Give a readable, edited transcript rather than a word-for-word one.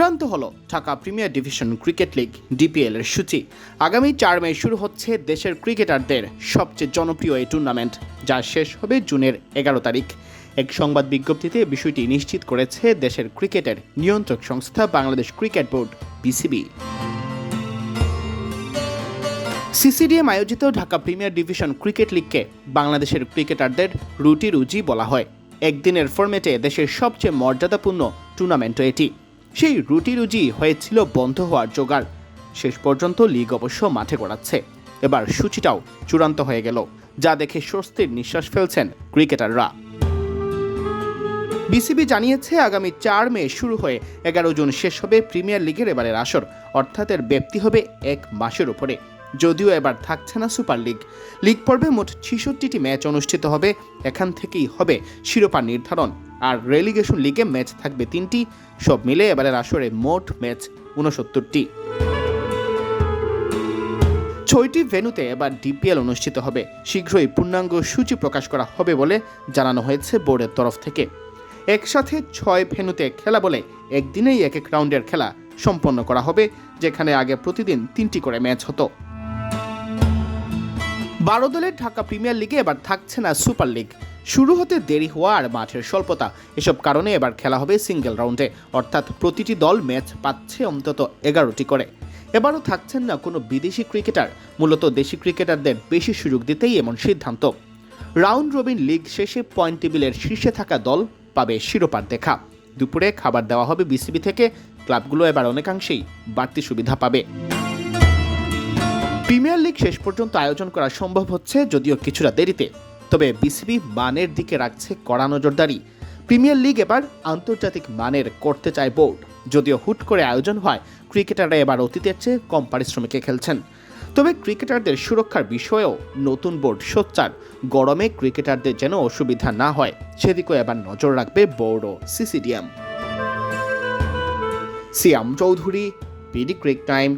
চূড়ান্ত হলো Dhaka premier division cricket league DPL এর সূচি। আগামী 4 মে শুরু হচ্ছে দেশের ক্রিকেটারদের সবচেয়ে জনপ্রিয় এই টুর্নামেন্ট, যা শেষ হবে জুনের 11 তারিখ। এক সংবাদ বিজ্ঞপ্তিতে বিষয়টি নিশ্চিত করেছে দেশের ক্রিকেটের নিয়ন্ত্রক সংস্থা Bangladesh cricket board BCB. CCDM আয়োজিত ঢাকা প্রিমিয়ার ডিভিশন ক্রিকেট লিগকে বাংলাদেশের ক্রিকেটারদের রুটি রুজি বলা হয়। একদিনের ফরম্যাটে দেশের সবচেয়ে মর্যাদাপূর্ণ টুর্নামেন্ট এটি। সেই রুটি রুজি হয়েছিল বন্ধ হওয়ার জোগাড়। শেষ পর্যন্ত লিগ অবশ্য মাঠে গড়াচ্ছে। এবার সূচিটাও চূড়ান্ত হয়ে গেল, যা দেখে স্বস্তির নিঃশ্বাস ফেলছেন ক্রিকেটাররা। বিসিবি জানিয়েছে আগামী 4 মে শুরু হয়ে 11 জুন শেষ হবে প্রিমিয়ার লিগের এবারের আসর, অর্থাৎ এর ব্যাপ্তি হবে 1 মাসের উপরে। যদিও এবার থাকছে না সুপার লিগ। লিগ পর্বে মোট 66টি ম্যাচ অনুষ্ঠিত হবে। এখান থেকেই হবে শিরোপা নির্ধারণ। আর রেলিগেশন লিগে ম্যাচ থাকবে 3টি। সব মিলে এবারের আসরে মোট ম্যাচ 69টি। 6টি ভেন্যুতে এবার ডিপিএল অনুষ্ঠিত হবে। শীঘ্রই পূর্ণাঙ্গ সূচি প্রকাশ করা হবে বলে জানানো হয়েছে বোর্ডের তরফ থেকে। একসাথে 6 ভেন্যুতে খেলা বলে একদিনেই এক রাউন্ডের খেলা সম্পন্ন করা হবে, যেখানে আগে প্রতিদিন 3টি করে ম্যাচ হতো। 12 দলের ঢাকা প্রিমিয়ার লিগে এবার থাকছে না সুপার লিগ। শুরু হতে দেরি হওয়া আর মাঠের স্বল্পতা, এসব কারণে এবার খেলা হবে সিঙ্গেল রাউন্ডে, অর্থাৎ প্রতিটি দল ম্যাচ পাচ্ছে অন্তত 11টি করে। এবারও থাকছেন না কোনো বিদেশি ক্রিকেটার। মূলত দেশি ক্রিকেটারদের বেশি সুযোগ দিতেই এমন সিদ্ধান্ত। রাউন্ড রবিন লিগ শেষে পয়েন্ট টেবিলের শীর্ষে থাকা দল পাবে শিরোপার দেখা। দুপুরে খাবার দেওয়া হবে বিসিবি থেকে। ক্লাবগুলো এবার অনেকাংশেই বাড়তি সুবিধা পাবে। প্রিমিয়ার লিগ শেষ পর্যন্ত আয়োজন করা সম্ভব হচ্ছে, যদিও কিছুটা দেরিতে। তবে বিসিবি মানের দিকে রাখছে কড়া নজরদারি। প্রিমিয়ার লিগ এবার আন্তর্জাতিক মানের করতে চায় বোর্ড। যদিও হুট করে আয়োজন হয়, ক্রিকেটাররা এবার অতীতের চেয়ে কম পারিশ্রমিকে খেলছেন। তবে ক্রিকেটারদের সুরক্ষার বিষয়েও নতুন বোর্ড সোচ্চার। গরমে ক্রিকেটারদের যেন অসুবিধা না হয়, সেদিকেও এবার নজর রাখবে বোর্ড ও সিসিডিএম। সিয়াম চৌধুরী, বিডি ক্রিক টাইম।